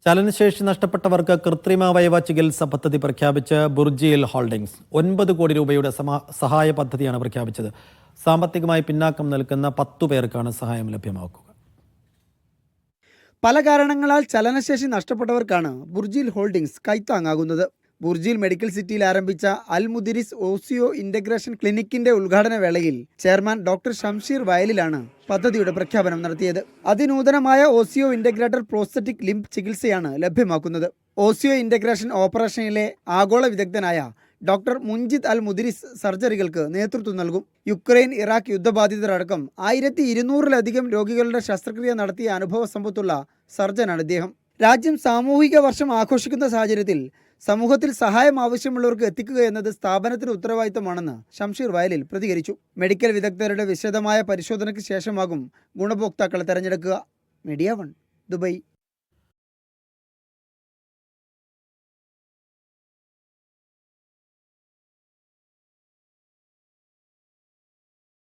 ചലനശേഷി നഷ്ടപ്പെട്ടവർക്ക് കൃത്രിമാവയവ ചികിത്സ പദ്ധതി പ്രഖ്യാപിച്ച് ബുർജിയിൽ ഹോൾഡിംഗ്സ് 9 കോടി രൂപയുടെ സഹായ പദ്ധതിയാണ് പ്രഖ്യാപിച്ചത്. സാമ്പത്തികമായി പിന്നാക്കം നിൽക്കുന്ന 10 പേർക്കാണ് സഹായം ലഭ്യമാക്കുക. പല കാരണങ്ങളാൽ ചലനശേഷി നഷ്ടപ്പെട്ടവർക്കാണ് ബുർജിയിൽ ഹോൾഡിംഗ്സ് കൈത്താങ്ങാകുന്നത്. ബുർജിയിൽ മെഡിക്കൽ സിറ്റിയിൽ ആരംഭിച്ച അൽ മുദിരിസ് ഓസിയോ ഇന്റഗ്രേഷൻ ക്ലിനിക്കിന്റെ ഉദ്ഘാടന വേളയിൽ ചെയർമാൻ ഡോക്ടർ ഷംഷീർ വയലിലാണ് പദ്ധതിയുടെ പ്രഖ്യാപനം നടത്തിയത്. അതിനൂതനമായ ഓസിയോ ഇന്റഗ്രേറ്റർ പ്രോസ്തറ്റിക് ലിംബ് ചികിത്സയാണ് ലഭ്യമാക്കുന്നത്. ഓസിയോ ഇന്റഗ്രേഷൻ ഓപ്പറേഷനിലെ ആഗോള വിദഗ്ധനായ ഡോക്ടർ മുൻജിദ് അൽ മുദിരിസ് സർജറികൾക്ക് നേതൃത്വം നൽകും. യുക്രൈൻ ഇറാഖ് യുദ്ധബാധിതരടക്കം 1200-ലധികം രോഗികളുടെ ശസ്ത്രക്രിയ നടത്തിയ അനുഭവ സമ്പത്തുള്ള സർജനാണ് ഇദ്ദേഹം. രാജ്യം സാമൂഹിക വർഷം ആഘോഷിക്കുന്ന സാഹചര്യത്തിൽ സമൂഹത്തിൽ സഹായം ആവശ്യമുള്ളവർക്ക് എത്തിക്കുക എന്നത് സ്ഥാപനത്തിന് ഉത്തരവാദിത്തമാണെന്ന് ഷംഷീർ വയലിൽ പ്രതികരിച്ചു. മെഡിക്കൽ വിദഗ്ധരുടെ വിശദമായ പരിശോധനയ്ക്ക് ശേഷമാകും ഗുണഭോക്താക്കളെ തെരഞ്ഞെടുക്കുക. Media 1, Dubai.